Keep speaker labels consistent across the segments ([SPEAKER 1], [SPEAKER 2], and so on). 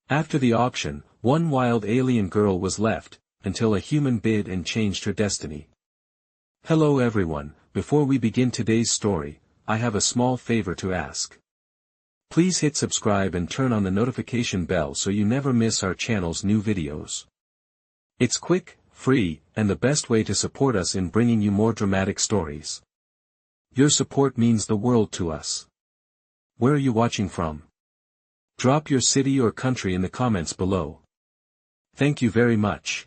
[SPEAKER 1] After the auction, one wild alien girl was left, until a human bid and changed her destiny. Hello everyone, before we begin today's story, I have a small favor to ask. Please hit subscribe and turn on the notification bell so you never miss our channel's new videos. It's quick, free, and the best way to support us in bringing you more dramatic stories. Your support means the world to us. Where are you watching from? Drop your city or country in the comments below. Thank you very much.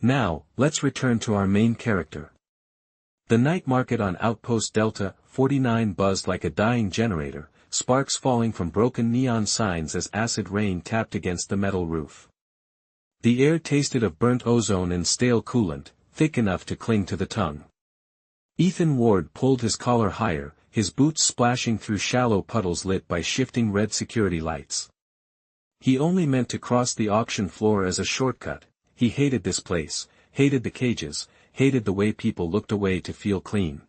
[SPEAKER 1] Now, let's return to our main character. The night market on Outpost Delta 49 buzzed like a dying generator, sparks falling from broken neon signs as acid rain tapped against the metal roof. The air tasted of burnt ozone and stale coolant, thick enough to cling to the tongue. Ethan Ward pulled his collar higher, his boots splashing through shallow puddles lit by shifting red security lights. He only meant to cross the auction floor as a shortcut. He hated this place, hated the cages, hated the way people looked away to feel clean.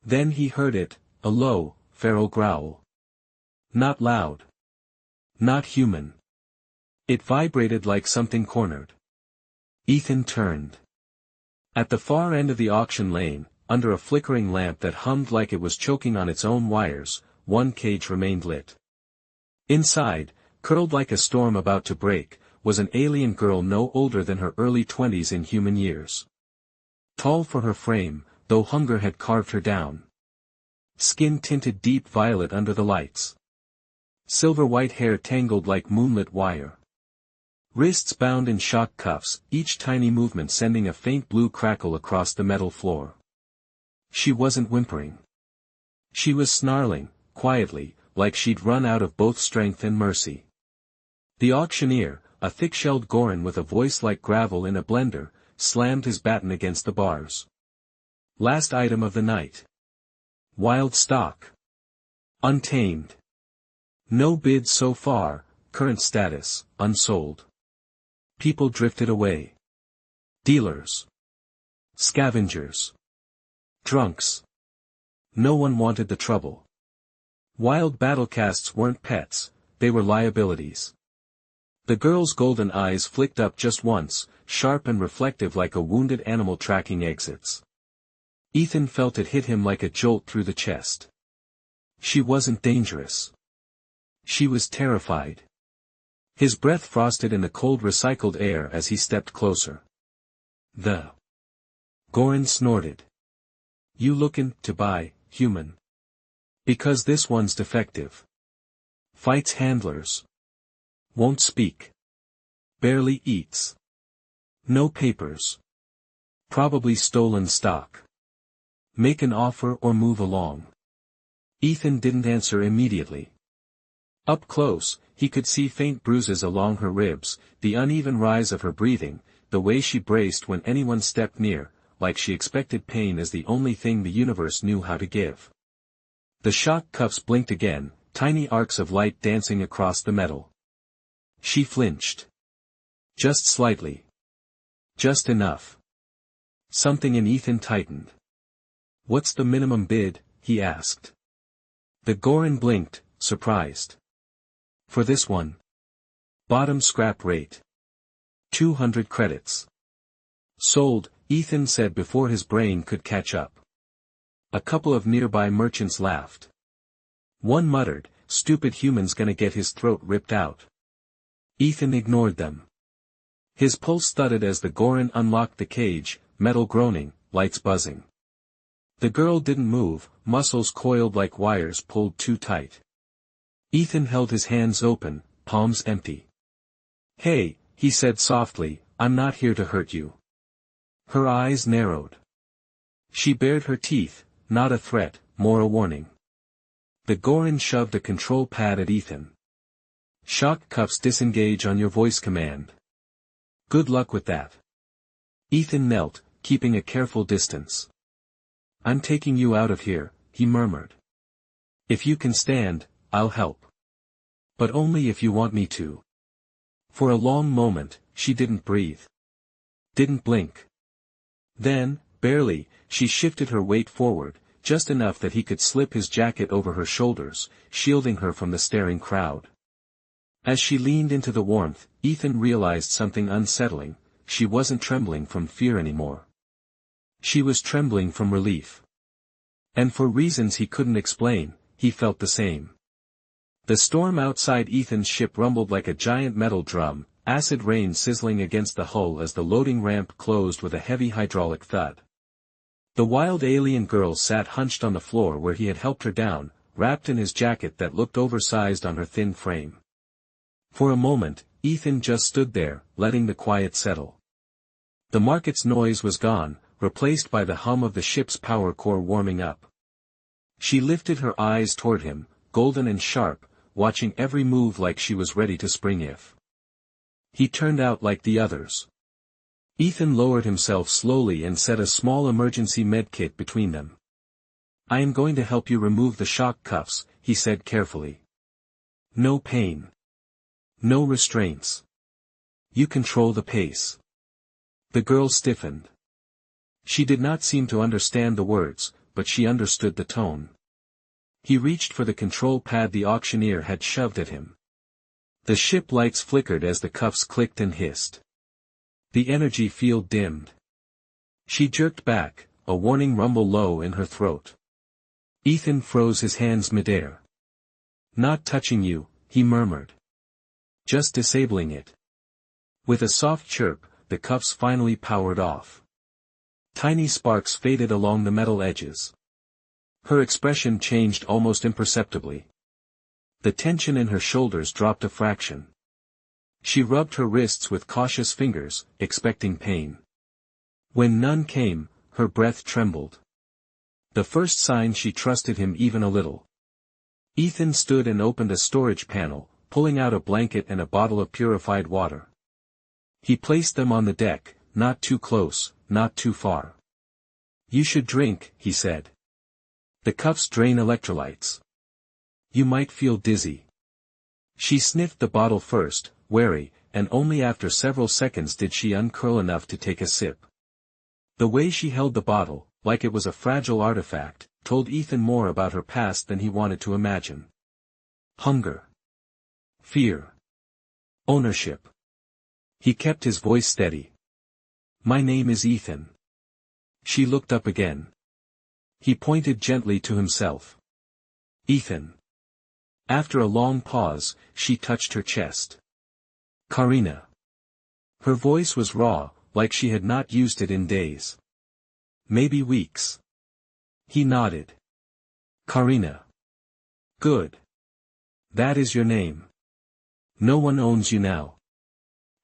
[SPEAKER 1] Then he heard it, a low, feral growl. Not loud. Not human. It vibrated like something cornered. Ethan turned. At the far end of the auction lane, under a flickering lamp that hummed like it was choking on its own wires, one cage remained lit. Inside, curled like a storm about to break, was an alien girl no older than her early 20s in human years. Tall for her frame, though hunger had carved her down. Skin tinted deep violet under the lights. Silver-white hair tangled like moonlit wire. Wrists bound in shock cuffs, each tiny movement sending a faint blue crackle across the metal floor. She wasn't whimpering. She was snarling, quietly, like she'd run out of both strength and mercy. The auctioneer, a thick-shelled Gorin with a voice like gravel in a blender, slammed his baton against the bars. Last item of the night. Wild stock. Untamed. No bid so far, current status, unsold. People drifted away. Dealers. Scavengers. Drunks. No one wanted the trouble. Wild battlecasts weren't pets, they were liabilities. The girl's golden eyes flicked up just once, sharp and reflective like a wounded animal tracking exits. Ethan felt it hit him like a jolt through the chest. She wasn't dangerous. She was terrified. His breath frosted in the cold recycled air as he stepped closer. The Gorin snorted. You lookin' to buy, human? Because this one's defective. Fights handlers. Won't speak. Barely eats. No papers. Probably stolen stock. Make an offer or move along. Ethan didn't answer immediately. Up close, he could see faint bruises along her ribs, the uneven rise of her breathing, the way she braced when anyone stepped near, like she expected pain as the only thing the universe knew how to give. The shock cuffs blinked again, tiny arcs of light dancing across the metal. She flinched. Just slightly. Just enough. Something in Ethan tightened. What's the minimum bid? He asked. The Gorin blinked, surprised. For this one. Bottom scrap rate. 200 credits. Sold, Ethan said before his brain could catch up. A couple of nearby merchants laughed. One muttered, stupid human's gonna get his throat ripped out. Ethan ignored them. His pulse thudded as the Gorin unlocked the cage, metal groaning, lights buzzing. The girl didn't move, muscles coiled like wires pulled too tight. Ethan held his hands open, palms empty. Hey, he said softly, I'm not here to hurt you. Her eyes narrowed. She bared her teeth, not a threat, more a warning. The Gorin shoved a control pad at Ethan. Shock cuffs disengage on your voice command. Good luck with that. Ethan knelt, keeping a careful distance. I'm taking you out of here, he murmured. If you can stand, I'll help. But only if you want me to. For a long moment, she didn't breathe. Didn't blink. Then, barely, she shifted her weight forward, just enough that he could slip his jacket over her shoulders, shielding her from the staring crowd. As she leaned into the warmth, Ethan realized something unsettling. She wasn't trembling from fear anymore. She was trembling from relief. And for reasons he couldn't explain, he felt the same. The storm outside Ethan's ship rumbled like a giant metal drum, acid rain sizzling against the hull as the loading ramp closed with a heavy hydraulic thud. The wild alien girl sat hunched on the floor where he had helped her down, wrapped in his jacket that looked oversized on her thin frame. For a moment, Ethan just stood there, letting the quiet settle. The market's noise was gone, replaced by the hum of the ship's power core warming up. She lifted her eyes toward him, golden and sharp, watching every move like she was ready to spring if he turned out like the others. Ethan lowered himself slowly and set a small emergency medkit between them. "I am going to help you remove the shock cuffs," he said carefully. "No pain. No restraints. You control the pace." The girl stiffened. She did not seem to understand the words, but she understood the tone. He reached for the control pad the auctioneer had shoved at him. The ship lights flickered as the cuffs clicked and hissed. The energy field dimmed. She jerked back, a warning rumble low in her throat. Ethan froze his hands midair. "Not touching you," he murmured. "Just disabling it." With a soft chirp, the cuffs finally powered off. Tiny sparks faded along the metal edges. Her expression changed almost imperceptibly. The tension in her shoulders dropped a fraction. She rubbed her wrists with cautious fingers, expecting pain. When none came, her breath trembled. The first sign she trusted him even a little. Ethan stood and opened a storage panel, pulling out a blanket and a bottle of purified water. He placed them on the deck, not too close, not too far. "You should drink," he said. "The cuffs drain electrolytes. You might feel dizzy." She sniffed the bottle first, wary, and only after several seconds did she uncurl enough to take a sip. The way she held the bottle, like it was a fragile artifact, told Ethan more about her past than he wanted to imagine. Hunger. Fear. Ownership. He kept his voice steady. "My name is Ethan." She looked up again. He pointed gently to himself. "Ethan." After a long pause, she touched her chest. "Karina." Her voice was raw, like she had not used it in days. Maybe weeks. He nodded. "Karina. Good. That is your name. No one owns you now."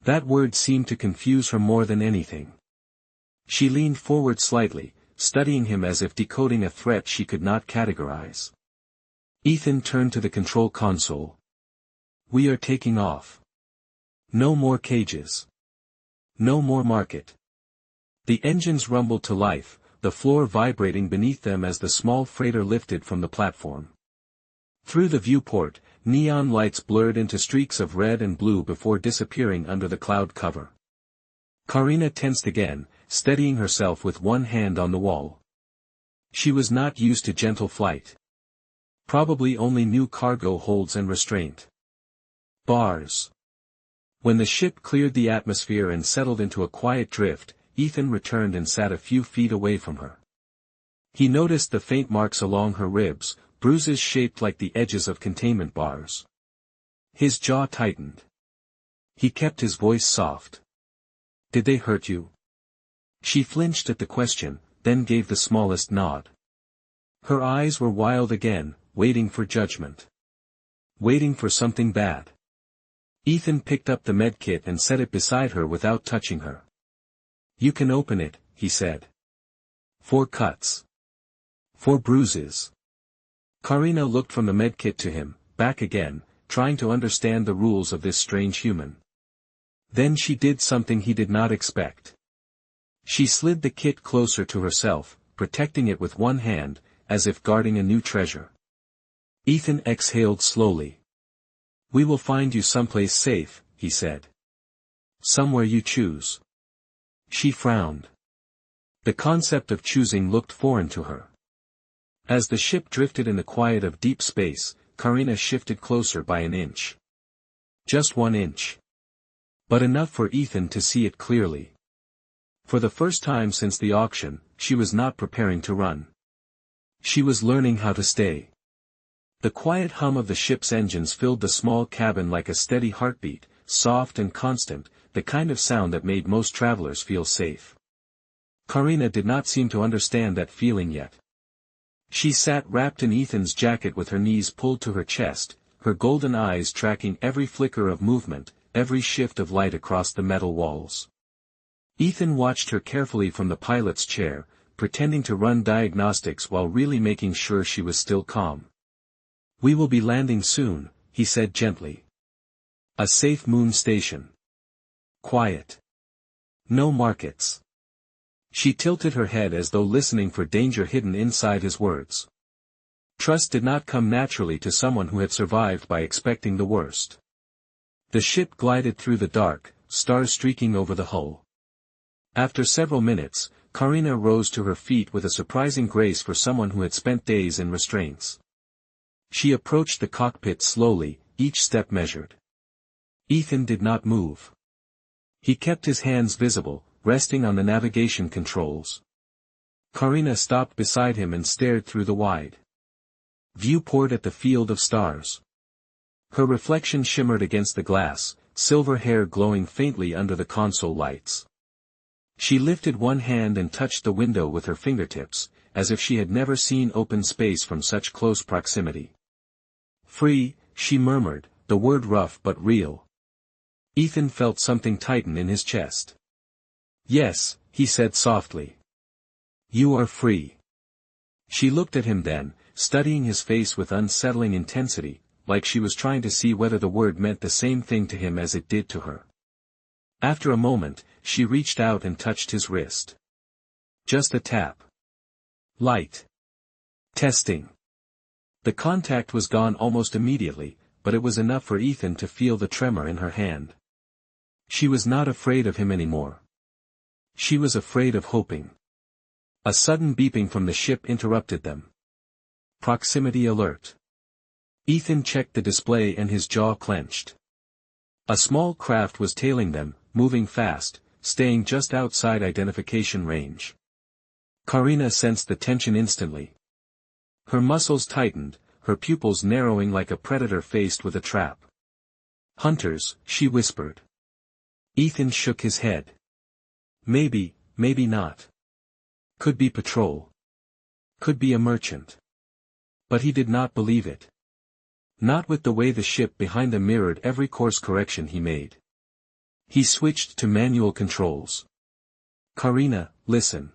[SPEAKER 1] That word seemed to confuse her more than anything. She leaned forward slightly, studying him as if decoding a threat she could not categorize. Ethan turned to the control console. "We are taking off. No more cages. No more market." The engines rumbled to life, the floor vibrating beneath them as the small freighter lifted from the platform. Through the viewport, neon lights blurred into streaks of red and blue before disappearing under the cloud cover. Karina tensed again, steadying herself with one hand on the wall. She was not used to gentle flight. Probably only knew cargo holds and restraint. Bars. When the ship cleared the atmosphere and settled into a quiet drift, Ethan returned and sat a few feet away from her. He noticed the faint marks along her ribs, bruises shaped like the edges of containment bars. His jaw tightened. He kept his voice soft. "Did they hurt you?" She flinched at the question, then gave the smallest nod. Her eyes were wild again, waiting for judgment. Waiting for something bad. Ethan picked up the medkit and set it beside her without touching her. "You can open it," he said. "4 cuts. 4 bruises." Karina looked from the medkit to him, back again, trying to understand the rules of this strange human. Then she did something he did not expect. She slid the kit closer to herself, protecting it with one hand, as if guarding a new treasure. Ethan exhaled slowly. "We will find you someplace safe," he said. "Somewhere you choose." She frowned. The concept of choosing looked foreign to her. As the ship drifted in the quiet of deep space, Karina shifted closer by an inch. Just 1 inch. But enough for Ethan to see it clearly. For the first time since the auction, she was not preparing to run. She was learning how to stay. The quiet hum of the ship's engines filled the small cabin like a steady heartbeat, soft and constant, the kind of sound that made most travelers feel safe. Karina did not seem to understand that feeling yet. She sat wrapped in Ethan's jacket with her knees pulled to her chest, her golden eyes tracking every flicker of movement, every shift of light across the metal walls. Ethan watched her carefully from the pilot's chair, pretending to run diagnostics while really making sure she was still calm. "We will be landing soon," he said gently. "A safe moon station. Quiet. No markets." She tilted her head as though listening for danger hidden inside his words. Trust did not come naturally to someone who had survived by expecting the worst. The ship glided through the dark, stars streaking over the hull. After several minutes, Karina rose to her feet with a surprising grace for someone who had spent days in restraints. She approached the cockpit slowly, each step measured. Ethan did not move. He kept his hands visible, resting on the navigation controls. Karina stopped beside him and stared through the wide viewport at the field of stars. Her reflection shimmered against the glass, silver hair glowing faintly under the console lights. She lifted one hand and touched the window with her fingertips, as if she had never seen open space from such close proximity. "Free," she murmured, the word rough but real. Ethan felt something tighten in his chest. "Yes," he said softly. "You are free." She looked at him then, studying his face with unsettling intensity, like she was trying to see whether the word meant the same thing to him as it did to her. After a moment, she reached out and touched his wrist. Just a tap. Light. Testing. The contact was gone almost immediately, but it was enough for Ethan to feel the tremor in her hand. She was not afraid of him anymore. She was afraid of hoping. A sudden beeping from the ship interrupted them. Proximity alert. Ethan checked the display and his jaw clenched. A small craft was tailing them, moving fast, staying just outside identification range. Karina sensed the tension instantly. Her muscles tightened, her pupils narrowing like a predator faced with a trap. "Hunters," she whispered. Ethan shook his head. "Maybe, maybe not. Could be patrol. Could be a merchant." But he did not believe it. Not with the way the ship behind them mirrored every course correction he made. He switched to manual controls. "Karina, listen.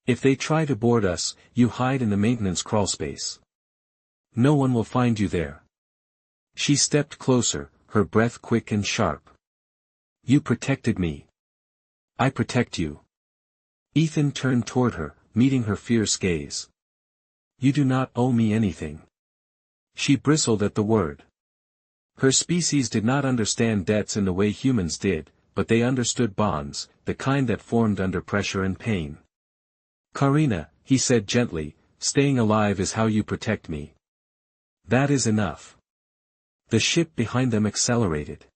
[SPEAKER 1] If they try to board us, you hide in the maintenance crawlspace. No one will find you there." She stepped closer, her breath quick and sharp. "You protected me. I protect you." Ethan turned toward her, meeting her fierce gaze. "You do not owe me anything." She bristled at the word. Her species did not understand debts in the way humans did, but they understood bonds, the kind that formed under pressure and pain. "Karina," he said gently, "staying alive is how you protect me. That is enough." The ship behind them accelerated.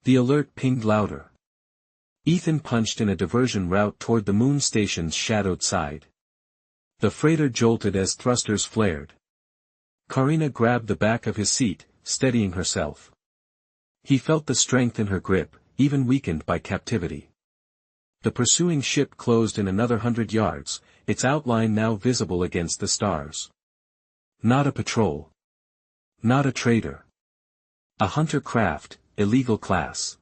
[SPEAKER 1] The alert pinged louder. Ethan punched in a diversion route toward the moon station's shadowed side. The freighter jolted as thrusters flared. Karina grabbed the back of his seat, steadying herself. He felt the strength in her grip, even weakened by captivity. The pursuing ship closed in another 100 yards, its outline now visible against the stars. Not a patrol. Not a trader. A hunter craft, illegal class.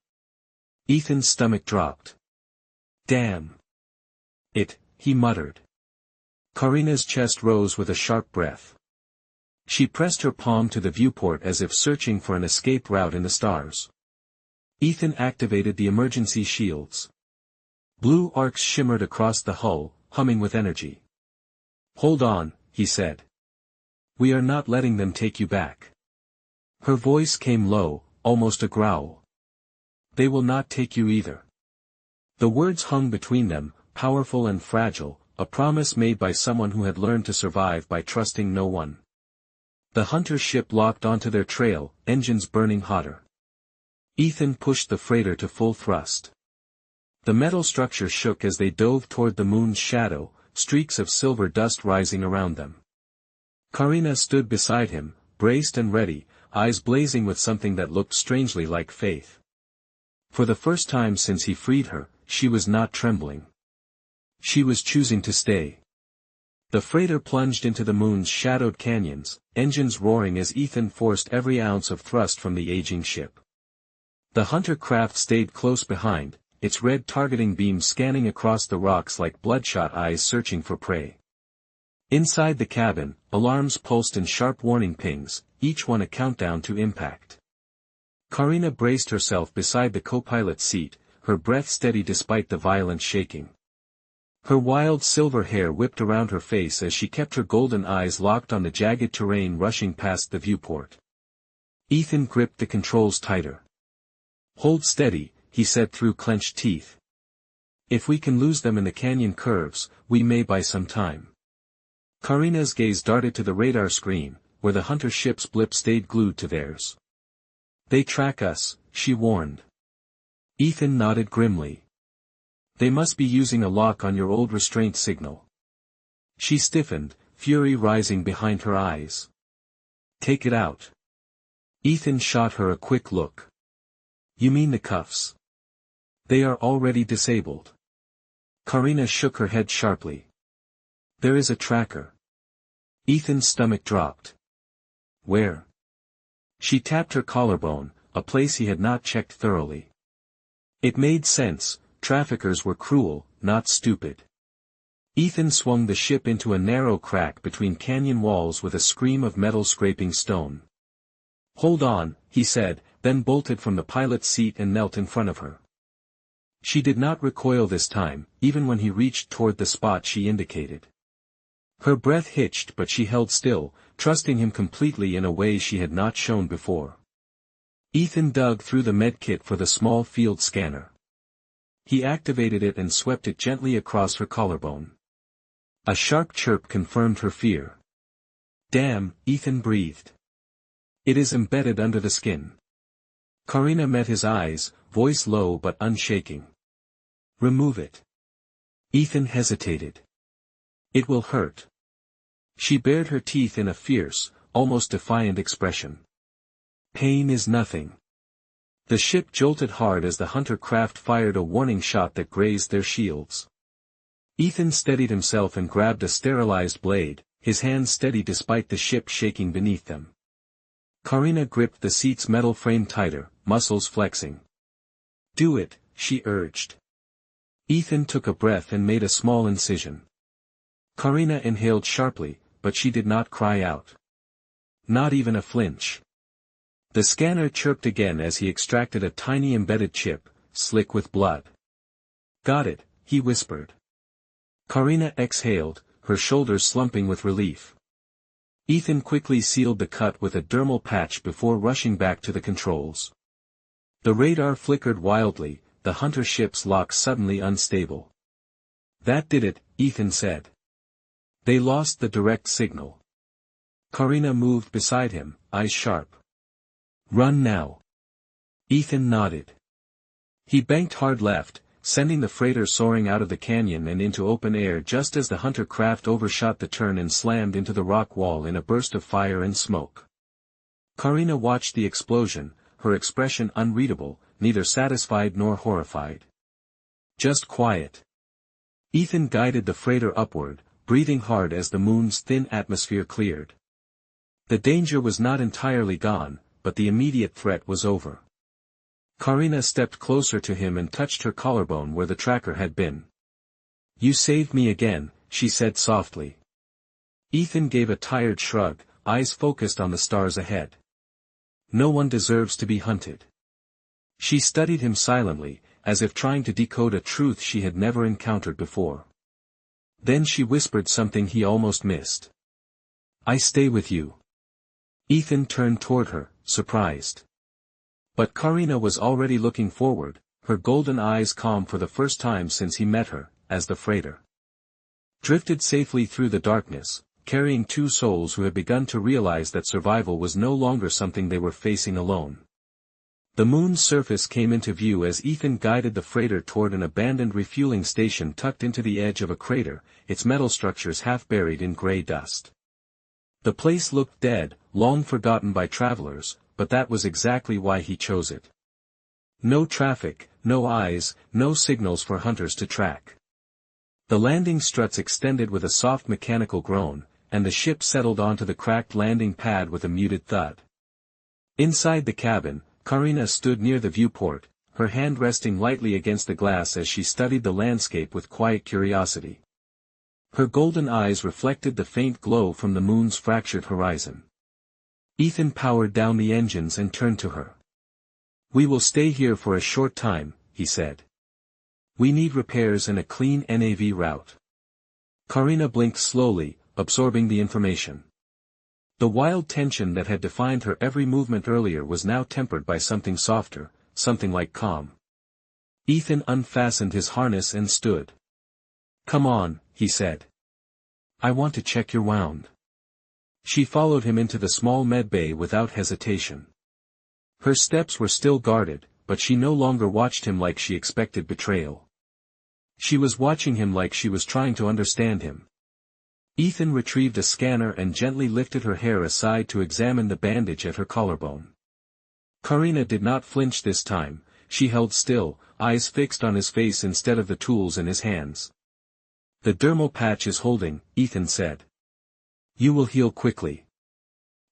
[SPEAKER 1] Ethan's stomach dropped. "Damn. It," he muttered. Karina's chest rose with a sharp breath. She pressed her palm to the viewport as if searching for an escape route in the stars. Ethan activated the emergency shields. Blue arcs shimmered across the hull, humming with energy. "Hold on," he said. "We are not letting them take you back." Her voice came low, almost a growl. "They will not take you either." The words hung between them, powerful and fragile, a promise made by someone who had learned to survive by trusting no one. The hunter ship locked onto their trail, engines burning hotter. Ethan pushed the freighter to full thrust. The metal structure shook as they dove toward the moon's shadow, streaks of silver dust rising around them. Karina stood beside him, braced and ready, eyes blazing with something that looked strangely like faith. For the first time since he freed her, she was not trembling. She was choosing to stay. The freighter plunged into the moon's shadowed canyons, engines roaring as Ethan forced every ounce of thrust from the aging ship. The hunter craft stayed close behind, its red targeting beam scanning across the rocks like bloodshot eyes searching for prey. Inside the cabin, alarms pulsed in sharp warning pings, each one a countdown to impact. Karina braced herself beside the co-pilot's seat, her breath steady despite the violent shaking. Her wild silver hair whipped around her face as she kept her golden eyes locked on the jagged terrain rushing past the viewport. Ethan gripped the controls tighter. "Hold steady," he said through clenched teeth. "If we can lose them in the canyon curves, we may buy some time." Karina's gaze darted to the radar screen, where the hunter ship's blip stayed glued to theirs. "They track us," she warned. Ethan nodded grimly. "They must be using a lock on your old restraint signal." She stiffened, fury rising behind her eyes. "Take it out." Ethan shot her a quick look. "You mean the cuffs? They are already disabled." Karina shook her head sharply. "There is a tracker." Ethan's stomach dropped. "Where?" She tapped her collarbone, a place he had not checked thoroughly. It made sense. Traffickers were cruel, not stupid. Ethan swung the ship into a narrow crack between canyon walls with a scream of metal scraping stone. "Hold on," he said, then bolted from the pilot's seat and knelt in front of her. She did not recoil this time, even when he reached toward the spot she indicated. Her breath hitched but she held still, trusting him completely in a way she had not shown before. Ethan dug through the medkit for the small field scanner. He activated it and swept it gently across her collarbone. A sharp chirp confirmed her fear. "Damn," Ethan breathed. "It is embedded under the skin." Karina met his eyes, voice low but unshaking. "Remove it." Ethan hesitated. "It will hurt." She bared her teeth in a fierce, almost defiant expression. "Pain is nothing." The ship jolted hard as the hunter craft fired a warning shot that grazed their shields. Ethan steadied himself and grabbed a sterilized blade, his hands steady despite the ship shaking beneath them. Karina gripped the seat's metal frame tighter, muscles flexing. "Do it," she urged. Ethan took a breath and made a small incision. Karina inhaled sharply, but she did not cry out. Not even a flinch. The scanner chirped again as he extracted a tiny embedded chip, slick with blood. "Got it," he whispered. Karina exhaled, her shoulders slumping with relief. Ethan quickly sealed the cut with a dermal patch before rushing back to the controls. The radar flickered wildly, the hunter ship's lock suddenly unstable. "That did it," Ethan said. "They lost the direct signal." Karina moved beside him, eyes sharp. "Run now." Ethan nodded. He banked hard left, sending the freighter soaring out of the canyon and into open air just as the hunter craft overshot the turn and slammed into the rock wall in a burst of fire and smoke. Karina watched the explosion, her expression unreadable, neither satisfied nor horrified. Just quiet. Ethan guided the freighter upward, breathing hard as the moon's thin atmosphere cleared. The danger was not entirely gone, but the immediate threat was over. Karina stepped closer to him and touched her collarbone where the tracker had been. "You saved me again," she said softly. Ethan gave a tired shrug, eyes focused on the stars ahead. "No one deserves to be hunted." She studied him silently, as if trying to decode a truth she had never encountered before. Then she whispered something he almost missed. "I stay with you." Ethan turned toward her, surprised. But Karina was already looking forward, her golden eyes calm for the first time since he met her, as the freighter drifted safely through the darkness, carrying two souls who had begun to realize that survival was no longer something they were facing alone. The moon's surface came into view as Ethan guided the freighter toward an abandoned refueling station tucked into the edge of a crater, its metal structures half buried in gray dust. The place looked dead, long forgotten by travelers, but that was exactly why he chose it. No traffic, no eyes, no signals for hunters to track. The landing struts extended with a soft mechanical groan, and the ship settled onto the cracked landing pad with a muted thud. Inside the cabin, Karina stood near the viewport, her hand resting lightly against the glass as she studied the landscape with quiet curiosity. Her golden eyes reflected the faint glow from the moon's fractured horizon. Ethan powered down the engines and turned to her. "We will stay here for a short time," he said. "We need repairs and a clean NAV route." Karina blinked slowly, absorbing the information. The wild tension that had defined her every movement earlier was now tempered by something softer, something like calm. Ethan unfastened his harness and stood. "Come on," he said. "I want to check your wound." She followed him into the small medbay without hesitation. Her steps were still guarded, but she no longer watched him like she expected betrayal. She was watching him like she was trying to understand him. Ethan retrieved a scanner and gently lifted her hair aside to examine the bandage at her collarbone. Karina did not flinch this time, she held still, eyes fixed on his face instead of the tools in his hands. "The dermal patch is holding," Ethan said. "You will heal quickly."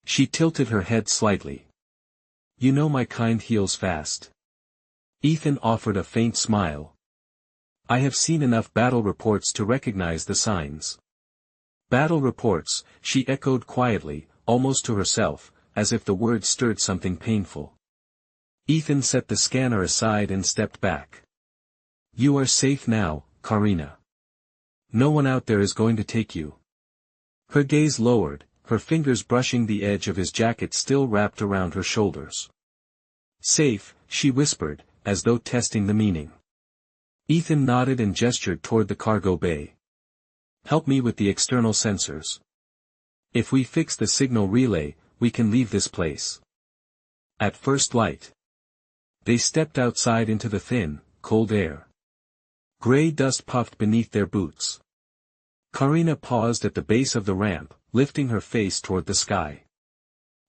[SPEAKER 1] She tilted her head slightly. "You know my kind heals fast." Ethan offered a faint smile. "I have seen enough battle reports to recognize the signs." "Battle reports," she echoed quietly, almost to herself, as if the word stirred something painful. Ethan set the scanner aside and stepped back. "You are safe now, Karina. No one out there is going to take you." Her gaze lowered, her fingers brushing the edge of his jacket still wrapped around her shoulders. "Safe," she whispered, as though testing the meaning. Ethan nodded and gestured toward the cargo bay. "Help me with the external sensors. If we fix the signal relay, we can leave this place." At first light. They stepped outside into the thin, cold air. Gray dust puffed beneath their boots. Karina paused at the base of the ramp, lifting her face toward the sky.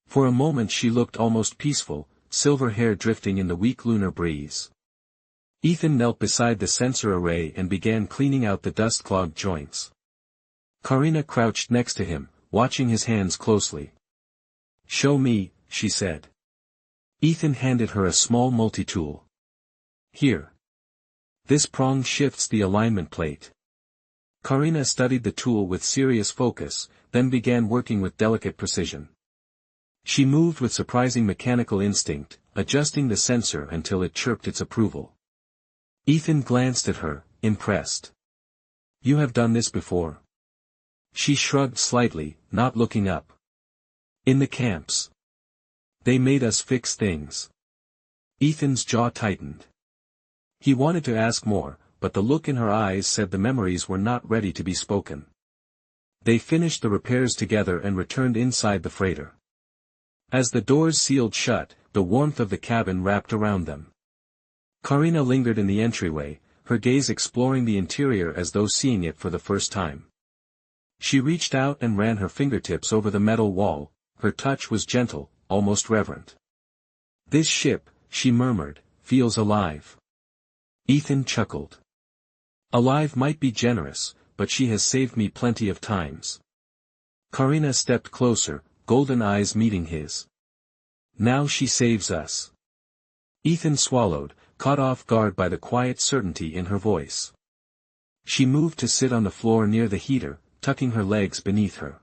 [SPEAKER 1] For a moment she looked almost peaceful, silver hair drifting in the weak lunar breeze. Ethan knelt beside the sensor array and began cleaning out the dust-clogged joints. Karina crouched next to him, watching his hands closely. "Show me," she said. Ethan handed her a small multi-tool. "Here. This prong shifts the alignment plate." Karina studied the tool with serious focus, then began working with delicate precision. She moved with surprising mechanical instinct, adjusting the sensor until it chirped its approval. Ethan glanced at her, impressed. "You have done this before?" She shrugged slightly, not looking up. "In the camps. They made us fix things." Ethan's jaw tightened. He wanted to ask more, but the look in her eyes said the memories were not ready to be spoken. They finished the repairs together and returned inside the freighter. As the doors sealed shut, the warmth of the cabin wrapped around them. Karina lingered in the entryway, her gaze exploring the interior as though seeing it for the first time. She reached out and ran her fingertips over the metal wall, her touch was gentle, almost reverent. "This ship," she murmured, "feels alive." Ethan chuckled. "Alive might be generous, but she has saved me plenty of times." Karina stepped closer, golden eyes meeting his. "Now she saves us." Ethan swallowed, caught off guard by the quiet certainty in her voice. She moved to sit on the floor near the heater, tucking her legs beneath her.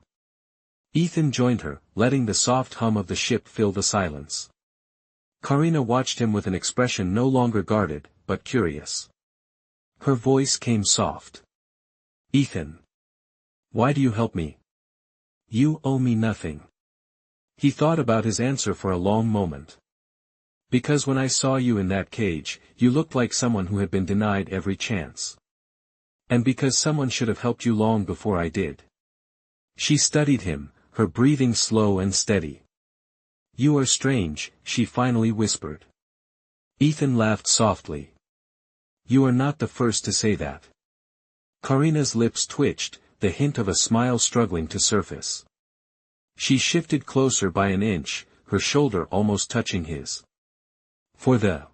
[SPEAKER 1] Ethan joined her, letting the soft hum of the ship fill the silence. Karina watched him with an expression no longer guarded, but curious. Her voice came soft. "Ethan. Why do you help me?" "You owe me nothing." He thought about his answer for a long moment. "Because when I saw you in that cage, you looked like someone who had been denied every chance. And because someone should have helped you long before I did." She studied him, her breathing slow and steady. "You are strange," she finally whispered. Ethan laughed softly. You are not the first to say that. Karina's lips twitched, the hint of a smile struggling to surface. She shifted closer by an inch, her shoulder almost touching his. For the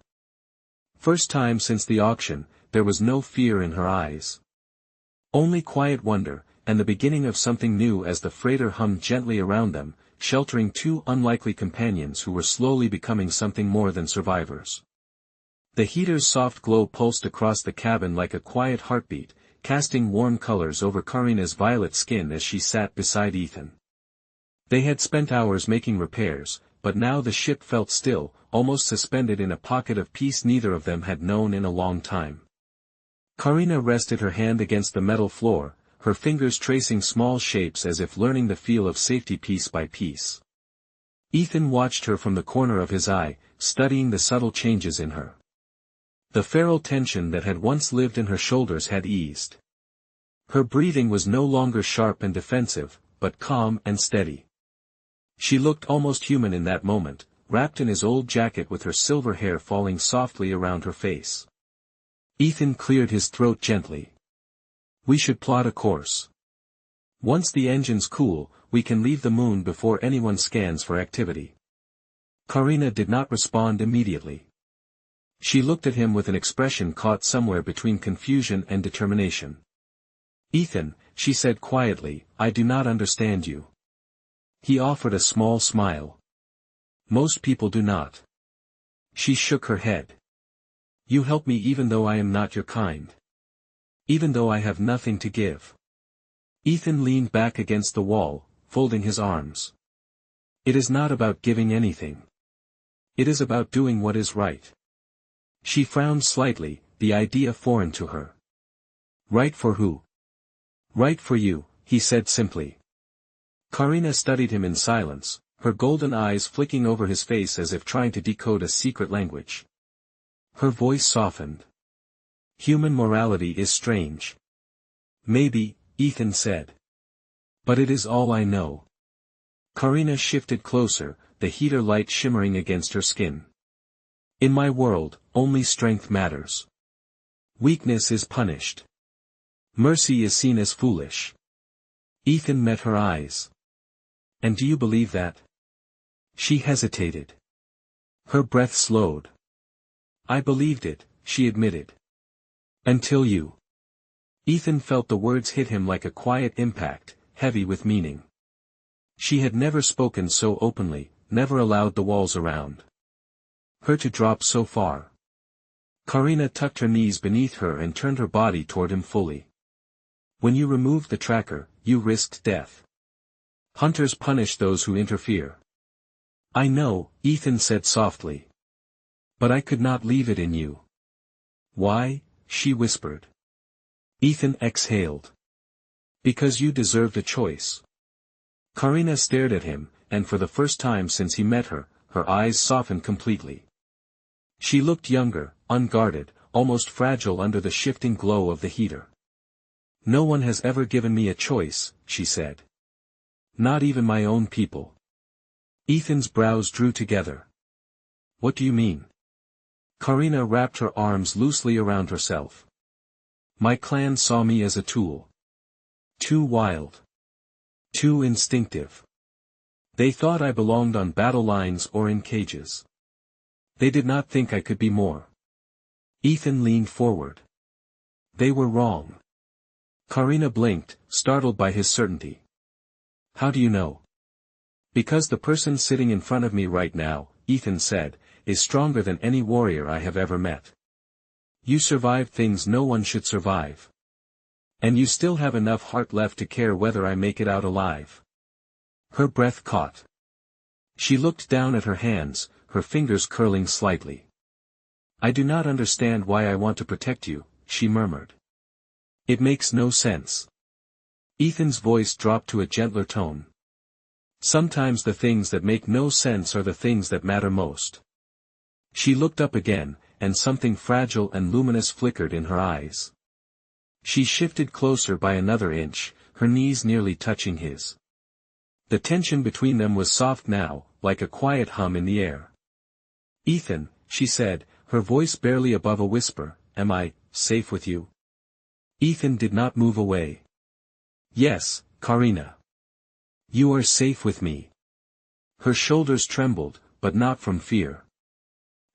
[SPEAKER 1] first time since the auction, there was no fear in her eyes. Only quiet wonder, and the beginning of something new as the freighter hummed gently around them, sheltering two unlikely companions who were slowly becoming something more than survivors. The heater's soft glow pulsed across the cabin like a quiet heartbeat, casting warm colors over Karina's violet skin as she sat beside Ethan. They had spent hours making repairs, but now the ship felt still, almost suspended in a pocket of peace neither of them had known in a long time. Karina rested her hand against the metal floor, her fingers tracing small shapes as if learning the feel of safety piece by piece. Ethan watched her from the corner of his eye, studying the subtle changes in her. The feral tension that had once lived in her shoulders had eased. Her breathing was no longer sharp and defensive, but calm and steady. She looked almost human in that moment, wrapped in his old jacket with her silver hair falling softly around her face. Ethan cleared his throat gently. We should plot a course. Once the engines cool, we can leave the moon before anyone scans for activity. Karina did not respond immediately. She looked at him with an expression caught somewhere between confusion and determination. Ethan, she said quietly, I do not understand you. He offered a small smile. Most people do not. She shook her head. You help me even though I am not your kind. Even though I have nothing to give. Ethan leaned back against the wall, folding his arms. It is not about giving anything. It is about doing what is right. She frowned slightly, the idea foreign to her. Right for who? Right for you, he said simply. Karina studied him in silence, her golden eyes flicking over his face as if trying to decode a secret language. Her voice softened. Human morality is strange. Maybe, Ethan said. But it is all I know. Karina shifted closer, the heater light shimmering against her skin. In my world, only strength matters. Weakness is punished. Mercy is seen as foolish. Ethan met her eyes. And do you believe that? She hesitated. Her breath slowed. I believed it, she admitted. Until you. Ethan felt the words hit him like a quiet impact, heavy with meaning. She had never spoken so openly, never allowed the walls around her to drop so far. Karina tucked her knees beneath her and turned her body toward him fully. When you removed the tracker, you risked death. Hunters punish those who interfere. I know, Ethan said softly. But I could not leave it in you. Why? She whispered. Ethan exhaled. Because you deserved a choice. Karina stared at him, and for the first time since he met her, her eyes softened completely. She looked younger, unguarded, almost fragile under the shifting glow of the heater. No one has ever given me a choice, she said. Not even my own people. Ethan's brows drew together. What do you mean? Karina wrapped her arms loosely around herself. My clan saw me as a tool. Too wild. Too instinctive. They thought I belonged on battle lines or in cages. They did not think I could be more. Ethan leaned forward. They were wrong. Karina blinked, startled by his certainty. How do you know? Because the person sitting in front of me right now, Ethan said, is stronger than any warrior I have ever met. You survived things no one should survive. And you still have enough heart left to care whether I make it out alive. Her breath caught. She looked down at her hands, her fingers curling slightly. I do not understand why I want to protect you, she murmured. It makes no sense. Ethan's voice dropped to a gentler tone. Sometimes the things that make no sense are the things that matter most. She looked up again, and something fragile and luminous flickered in her eyes. She shifted closer by another inch, her knees nearly touching his. The tension between them was soft now, like a quiet hum in the air. Ethan, she said, her voice barely above a whisper, "Am I safe with you?" Ethan did not move away. "Yes, Karina. You are safe with me." Her shoulders trembled, but not from fear.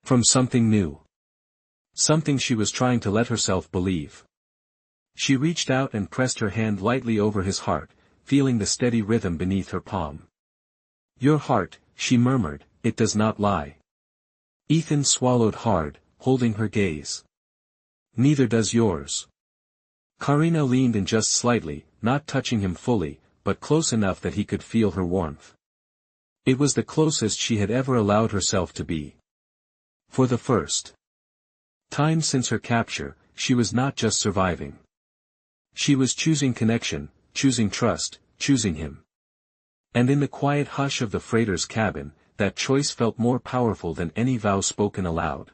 [SPEAKER 1] From something new. Something she was trying to let herself believe. She reached out and pressed her hand lightly over his heart, feeling the steady rhythm beneath her palm. "Your heart," she murmured, "it does not lie." Ethan swallowed hard, holding her gaze. "Neither does yours." Karina leaned in just slightly, not touching him fully, but close enough that he could feel her warmth. It was the closest she had ever allowed herself to be. For the first time since her capture, she was not just surviving. She was choosing connection, choosing trust, choosing him. And in the quiet hush of the freighter's cabin, that choice felt more powerful than any vow spoken aloud.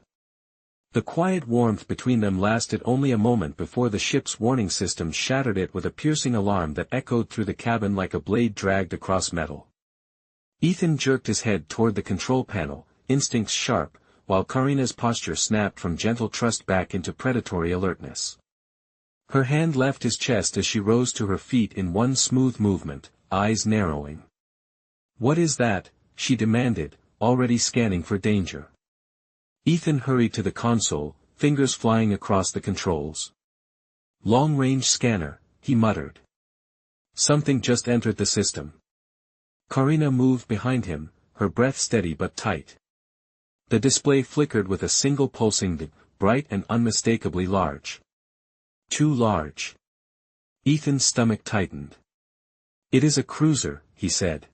[SPEAKER 1] The quiet warmth between them lasted only a moment before the ship's warning system shattered it with a piercing alarm that echoed through the cabin like a blade dragged across metal. Ethan jerked his head toward the control panel, instincts sharp, while Karina's posture snapped from gentle trust back into predatory alertness. Her hand left his chest as she rose to her feet in one smooth movement, eyes narrowing. "What is that?" she demanded, already scanning for danger. Ethan hurried to the console, fingers flying across the controls. "Long-range scanner," he muttered. "Something just entered the system." Karina moved behind him, her breath steady but tight. The display flickered with a single pulsing beep, bright and unmistakably large. Too large. Ethan's stomach tightened. "It is a cruiser," he said.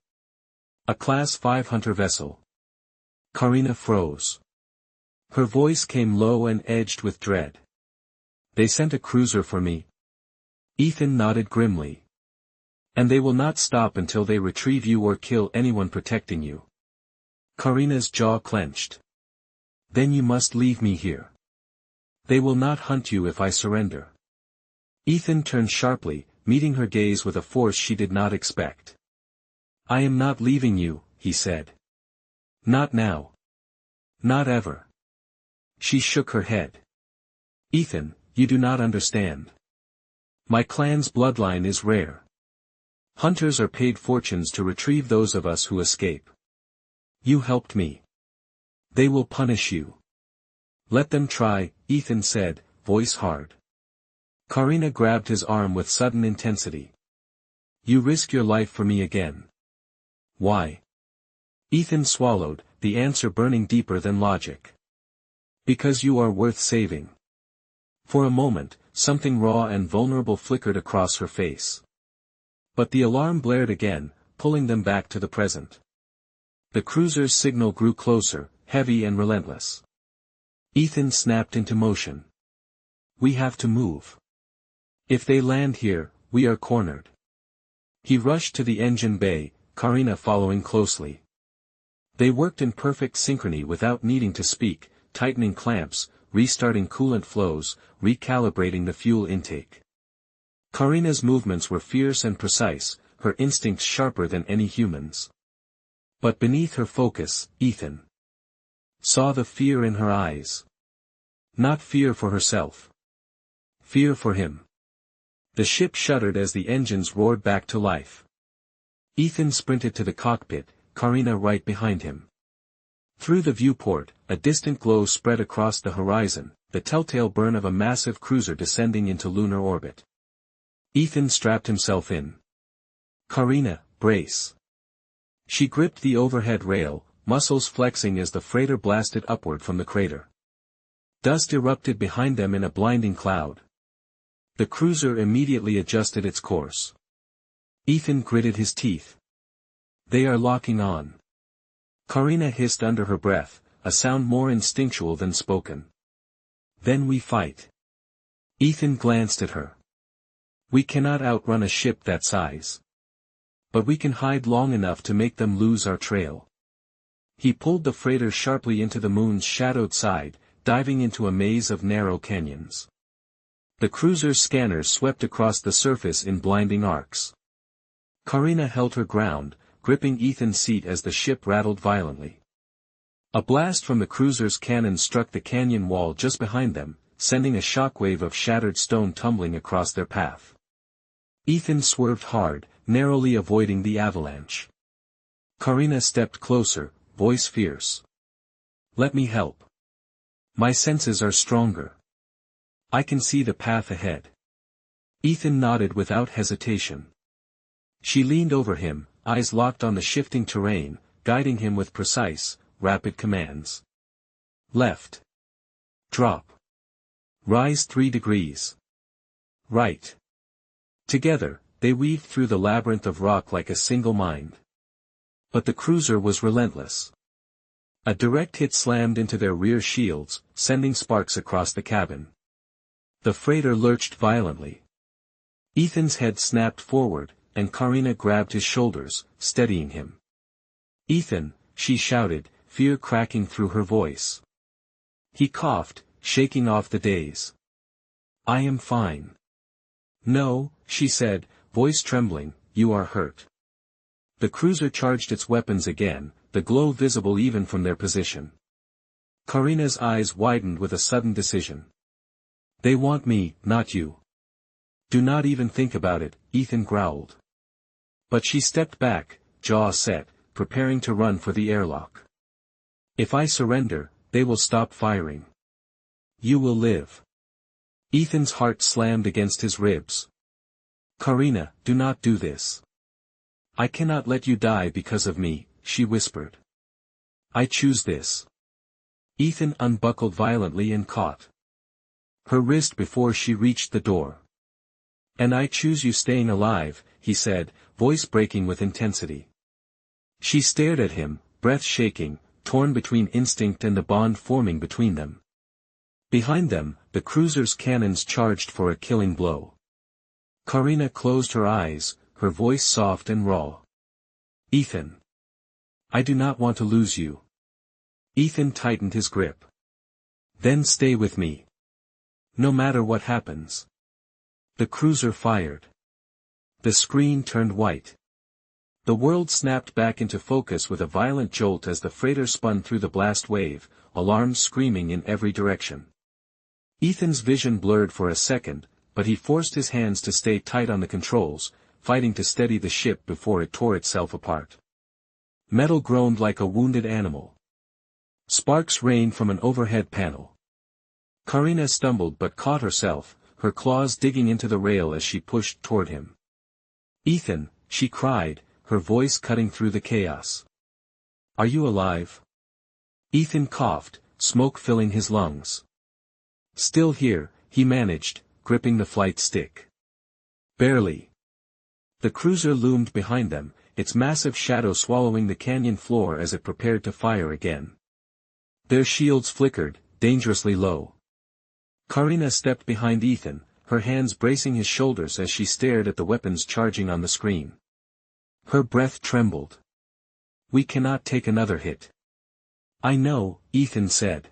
[SPEAKER 1] "A Class 5 hunter vessel." Karina froze. Her voice came low and edged with dread. "They sent a cruiser for me." Ethan nodded grimly. "And they will not stop until they retrieve you or kill anyone protecting you." Karina's jaw clenched. "Then you must leave me here. They will not hunt you if I surrender." Ethan turned sharply, meeting her gaze with a force she did not expect. "I am not leaving you," he said. "Not now. Not ever." She shook her head. "Ethan, you do not understand. My clan's bloodline is rare. Hunters are paid fortunes to retrieve those of us who escape. You helped me. They will punish you." "Let them try," Ethan said, voice hard. Karina grabbed his arm with sudden intensity. "You risk your life for me again." "Why?" Ethan swallowed, the answer burning deeper than logic. "Because you are worth saving." For a moment, something raw and vulnerable flickered across her face. But the alarm blared again, pulling them back to the present. The cruiser's signal grew closer, heavy and relentless. Ethan snapped into motion. "We have to move. If they land here, we are cornered." He rushed to the engine bay, Karina following closely. They worked in perfect synchrony without needing to speak, tightening clamps, restarting coolant flows, recalibrating the fuel intake. Karina's movements were fierce and precise, her instincts sharper than any human's. But beneath her focus, Ethan saw the fear in her eyes. Not fear for herself. Fear for him. The ship shuddered as the engines roared back to life. Ethan sprinted to the cockpit, Karina right behind him. Through the viewport, a distant glow spread across the horizon, the telltale burn of a massive cruiser descending into lunar orbit. Ethan strapped himself in. "Karina, brace." She gripped the overhead rail, muscles flexing as the freighter blasted upward from the crater. Dust erupted behind them in a blinding cloud. The cruiser immediately adjusted its course. Ethan gritted his teeth. "They are locking on." Karina hissed under her breath, a sound more instinctual than spoken. "Then we fight." Ethan glanced at her. "We cannot outrun a ship that size. But we can hide long enough to make them lose our trail." He pulled the freighter sharply into the moon's shadowed side, diving into a maze of narrow canyons. The cruiser's scanners swept across the surface in blinding arcs. Karina held her ground, gripping Ethan's seat as the ship rattled violently. A blast from the cruiser's cannon struck the canyon wall just behind them, sending a shockwave of shattered stone tumbling across their path. Ethan swerved hard, narrowly avoiding the avalanche. Karina stepped closer, voice fierce. "Let me help. My senses are stronger. I can see the path ahead." Ethan nodded without hesitation. She leaned over him, eyes locked on the shifting terrain, guiding him with precise, rapid commands. Left. Drop. Rise 3 degrees. Right. Together, they weaved through the labyrinth of rock like a single mind. But the cruiser was relentless. A direct hit slammed into their rear shields, sending sparks across the cabin. The freighter lurched violently. Ethan's head snapped forward, and Karina grabbed his shoulders, steadying him. "Ethan," she shouted, fear cracking through her voice. He coughed, shaking off the daze. "I am fine." "No," she said, voice trembling, "you are hurt." The cruiser charged its weapons again, the glow visible even from their position. Karina's eyes widened with a sudden decision. "They want me, not you." "Do not even think about it," Ethan growled. But she stepped back, jaw set, preparing to run for the airlock. "If I surrender, they will stop firing. You will live." Ethan's heart slammed against his ribs. "Karina, do not do this. I cannot let you die because of me," she whispered. "I choose this." Ethan unbuckled violently and caught her wrist before she reached the door. "And I choose you staying alive," he said, voice breaking with intensity. She stared at him, breath shaking, torn between instinct and the bond forming between them. Behind them, the cruiser's cannons charged for a killing blow. Karina closed her eyes, her voice soft and raw. "Ethan. I do not want to lose you." Ethan tightened his grip. "Then stay with me. No matter what happens." The cruiser fired. The screen turned white. The world snapped back into focus with a violent jolt as the freighter spun through the blast wave, alarms screaming in every direction. Ethan's vision blurred for a second, but he forced his hands to stay tight on the controls, fighting to steady the ship before it tore itself apart. Metal groaned like a wounded animal. Sparks rained from an overhead panel. Karina stumbled but caught herself, her claws digging into the rail as she pushed toward him. "Ethan," she cried, her voice cutting through the chaos. "Are you alive?" Ethan coughed, smoke filling his lungs. "Still here," he managed, gripping the flight stick. "Barely." The cruiser loomed behind them, its massive shadow swallowing the canyon floor as it prepared to fire again. Their shields flickered, dangerously low. Karina stepped behind Ethan, her hands bracing his shoulders as she stared at the weapons charging on the screen. Her breath trembled. "We cannot take another hit." "I know," Ethan said.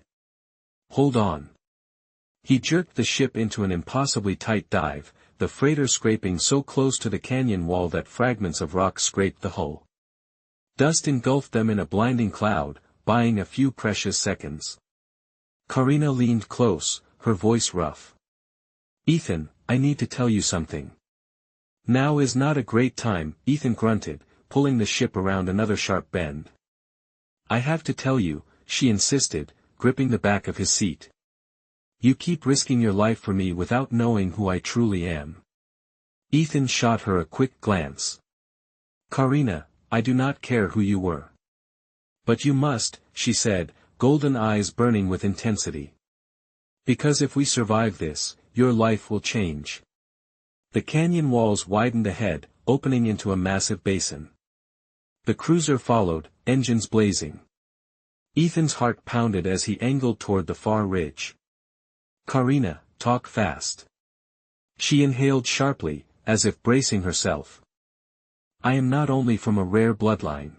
[SPEAKER 1] "Hold on." He jerked the ship into an impossibly tight dive, the freighter scraping so close to the canyon wall that fragments of rock scraped the hull. Dust engulfed them in a blinding cloud, buying a few precious seconds. Karina leaned close, her voice rough. "Ethan, I need to tell you something." "Now is not a great time," Ethan grunted, pulling the ship around another sharp bend. "I have to tell you," she insisted, gripping the back of his seat. "You keep risking your life for me without knowing who I truly am." Ethan shot her a quick glance. "Karina, I do not care who you were." "But you must," she said, golden eyes burning with intensity. "Because if we survive this, your life will change." The canyon walls widened ahead, opening into a massive basin. The cruiser followed, engines blazing. Ethan's heart pounded as he angled toward the far ridge. "Karina, talk fast." She inhaled sharply, as if bracing herself. "I am not only from a rare bloodline.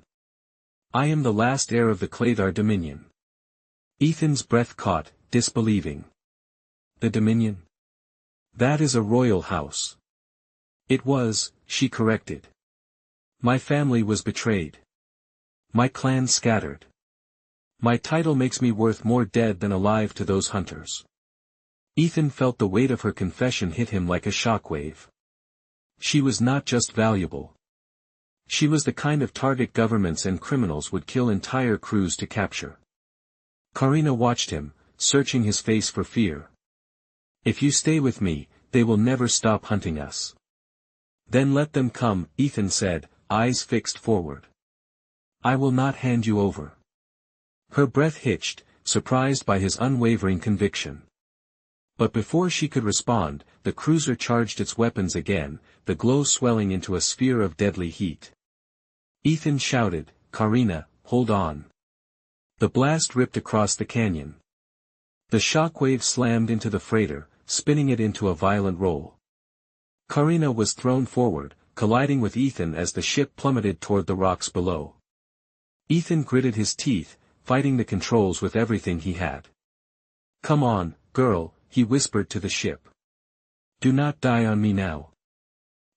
[SPEAKER 1] I am the last heir of the Claydar Dominion." Ethan's breath caught, disbelieving. "The Dominion? That is a royal house." "It was," she corrected. "My family was betrayed. My clan scattered. My title makes me worth more dead than alive to those hunters. Ethan felt the weight of her confession hit him like a shockwave. She was not just valuable. She was the kind of target governments and criminals would kill entire crews to capture. Karina watched him, searching his face for fear. If you stay with me, they will never stop hunting us. Then let them come, Ethan said, eyes fixed forward. I will not hand you over. Her breath hitched, surprised by his unwavering conviction. But before she could respond, the cruiser charged its weapons again, the glow swelling into a sphere of deadly heat. Ethan shouted, Karina, hold on. The blast ripped across the canyon. The shockwave slammed into the freighter, spinning it into a violent roll. Karina was thrown forward, colliding with Ethan as the ship plummeted toward the rocks below. Ethan gritted his teeth, fighting the controls with everything he had. Come on, girl, he whispered to the ship. Do not die on me now.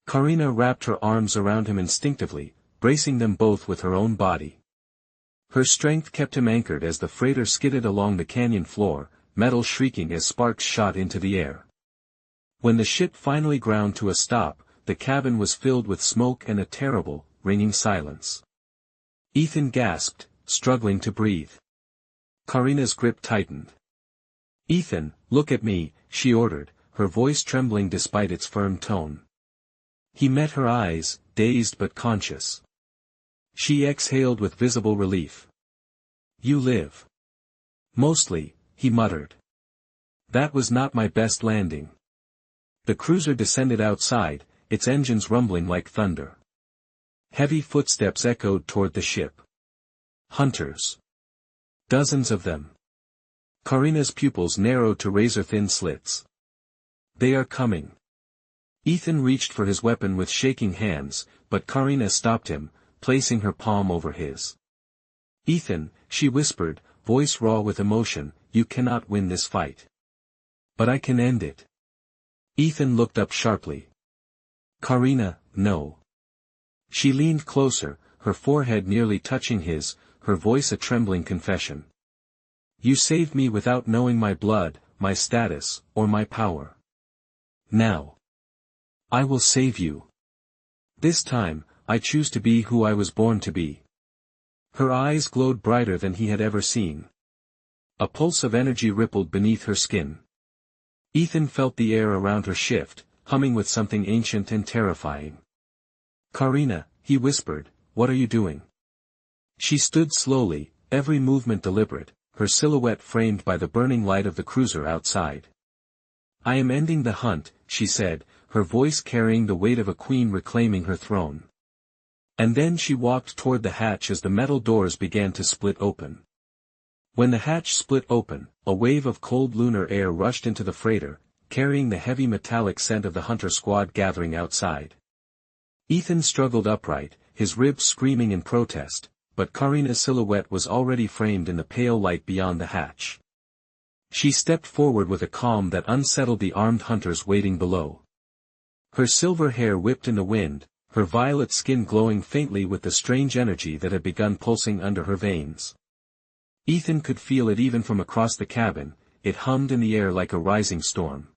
[SPEAKER 1] Karina wrapped her arms around him instinctively, bracing them both with her own body. Her strength kept him anchored as the freighter skidded along the canyon floor, metal shrieking as sparks shot into the air. When the ship finally ground to a stop, the cabin was filled with smoke and a terrible, ringing silence. Ethan gasped, struggling to breathe. Karina's grip tightened. Ethan, look at me, she ordered, her voice trembling despite its firm tone. He met her eyes, dazed but conscious. She exhaled with visible relief. You live. Mostly, he muttered. That was not my best landing. The cruiser descended outside, its engines rumbling like thunder. Heavy footsteps echoed toward the ship. Hunters. Dozens of them. Karina's pupils narrowed to razor-thin slits. They are coming. Ethan reached for his weapon with shaking hands, but Karina stopped him, placing her palm over his. Ethan, she whispered, voice raw with emotion, you cannot win this fight. But I can end it. Ethan looked up sharply. Karina, no. She leaned closer, her forehead nearly touching his, her voice a trembling confession. You saved me without knowing my blood, my status, or my power. Now. I will save you. This time, I choose to be who I was born to be. Her eyes glowed brighter than he had ever seen. A pulse of energy rippled beneath her skin. Ethan felt the air around her shift, humming with something ancient and terrifying. Karina, he whispered, what are you doing? She stood slowly, every movement deliberate, her silhouette framed by the burning light of the cruiser outside. I am ending the hunt, she said, her voice carrying the weight of a queen reclaiming her throne. And then she walked toward the hatch as the metal doors began to split open. When the hatch split open, a wave of cold lunar air rushed into the freighter, carrying the heavy metallic scent of the hunter squad gathering outside. Ethan struggled upright, his ribs screaming in protest, but Karina's silhouette was already framed in the pale light beyond the hatch. She stepped forward with a calm that unsettled the armed hunters waiting below. Her silver hair whipped in the wind, her violet skin glowing faintly with the strange energy that had begun pulsing under her veins. Ethan could feel it even from across the cabin, it hummed in the air like a rising storm.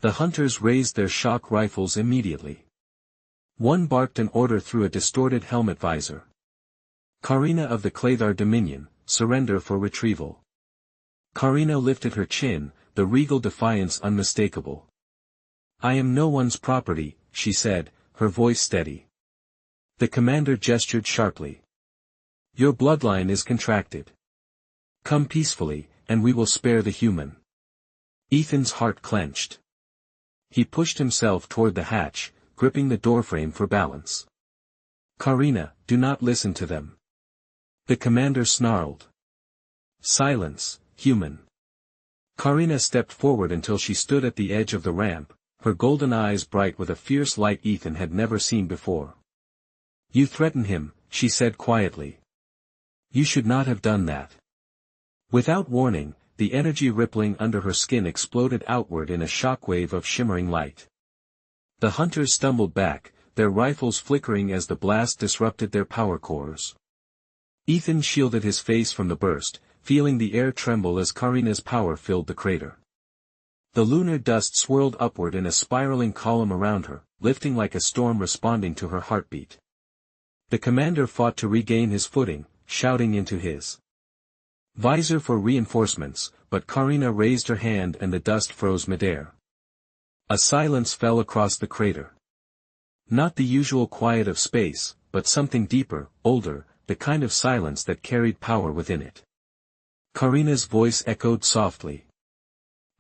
[SPEAKER 1] The hunters raised their shock rifles immediately. One barked an order through a distorted helmet visor. Karina of the Clathar Dominion, surrender for retrieval. Karina lifted her chin, the regal defiance unmistakable. I am no one's property, she said, her voice steady. The commander gestured sharply. Your bloodline is contracted. Come peacefully, and we will spare the human. Ethan's heart clenched. He pushed himself toward the hatch, gripping the doorframe for balance. Karina, do not listen to them. The commander snarled. Silence, human. Karina stepped forward until she stood at the edge of the ramp, her golden eyes bright with a fierce light Ethan had never seen before. You threaten him, she said quietly. You should not have done that. Without warning, the energy rippling under her skin exploded outward in a shockwave of shimmering light. The hunters stumbled back, their rifles flickering as the blast disrupted their power cores. Ethan shielded his face from the burst, feeling the air tremble as Karina's power filled the crater. The lunar dust swirled upward in a spiraling column around her, lifting like a storm responding to her heartbeat. The commander fought to regain his footing, shouting into his visor for reinforcements, but Karina raised her hand and the dust froze midair. A silence fell across the crater. Not the usual quiet of space, but something deeper, older, the kind of silence that carried power within it. Karina's voice echoed softly.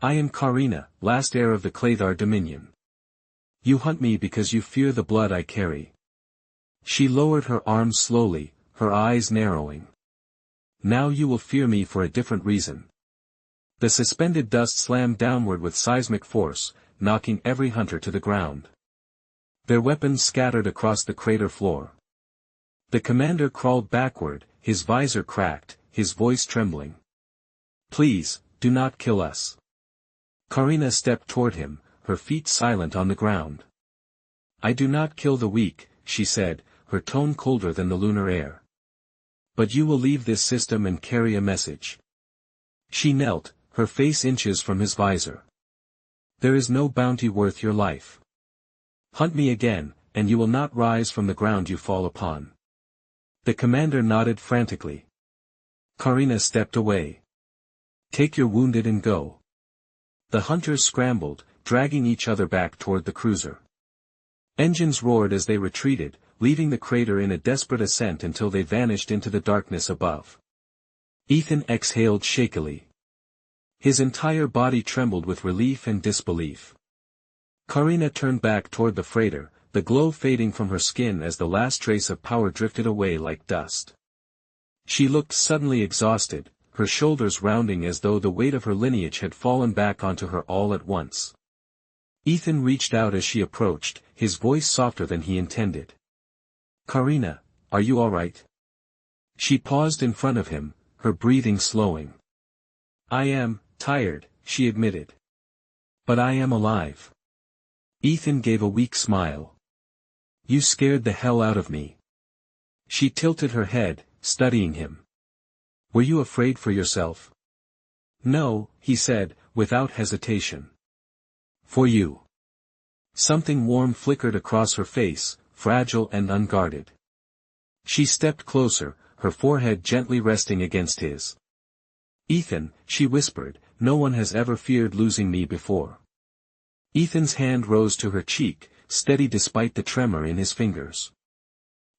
[SPEAKER 1] I am Karina, last heir of the Clathar dominion. You hunt me because you fear the blood I carry. She lowered her arms slowly, her eyes narrowing. Now you will fear me for a different reason. The suspended dust slammed downward with seismic force, knocking every hunter to the ground. Their weapons scattered across the crater floor. The commander crawled backward, his visor cracked, his voice trembling. Please, do not kill us. Karina stepped toward him, her feet silent on the ground. I do not kill the weak, she said, her tone colder than the lunar air. But you will leave this system and carry a message. She knelt, her face inches from his visor. There is no bounty worth your life. Hunt me again, and you will not rise from the ground you fall upon. The commander nodded frantically. Karina stepped away. Take your wounded and go. The hunters scrambled, dragging each other back toward the cruiser. Engines roared as they retreated, leaving the crater in a desperate ascent until they vanished into the darkness above. Ethan exhaled shakily. His entire body trembled with relief and disbelief. Karina turned back toward the freighter, the glow fading from her skin as the last trace of power drifted away like dust. She looked suddenly exhausted, her shoulders rounding as though the weight of her lineage had fallen back onto her all at once. Ethan reached out as she approached, his voice softer than he intended. Karina, are you all right? She paused in front of him, her breathing slowing. I am tired, she admitted. But I am alive. Ethan gave a weak smile. You scared the hell out of me. She tilted her head, studying him. Were you afraid for yourself? No, he said, without hesitation. For you. Something warm flickered across her face, fragile and unguarded. She stepped closer, her forehead gently resting against his. Ethan, she whispered, no one has ever feared losing me before. Ethan's hand rose to her cheek, steady despite the tremor in his fingers.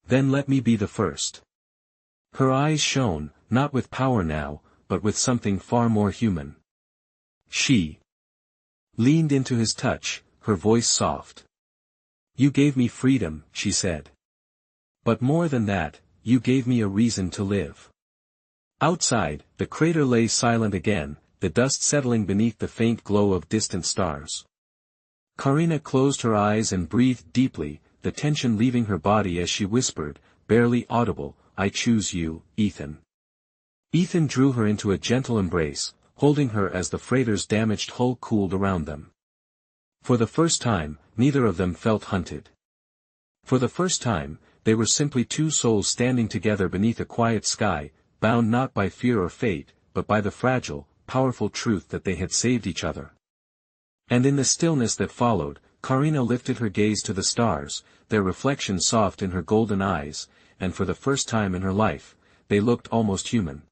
[SPEAKER 1] Then let me be the first. Her eyes shone, not with power now, but with something far more human. She leaned into his touch, her voice soft. You gave me freedom, she said. But more than that, you gave me a reason to live. Outside, the crater lay silent again, the dust settling beneath the faint glow of distant stars. Karina closed her eyes and breathed deeply, the tension leaving her body as she whispered, barely audible, I choose you, Ethan. Ethan drew her into a gentle embrace, holding her as the freighter's damaged hull cooled around them. For the first time, neither of them felt hunted. For the first time, they were simply two souls standing together beneath a quiet sky, bound not by fear or fate, but by the fragile, powerful truth that they had saved each other. And in the stillness that followed, Karina lifted her gaze to the stars, their reflection soft in her golden eyes, and for the first time in her life, they looked almost human.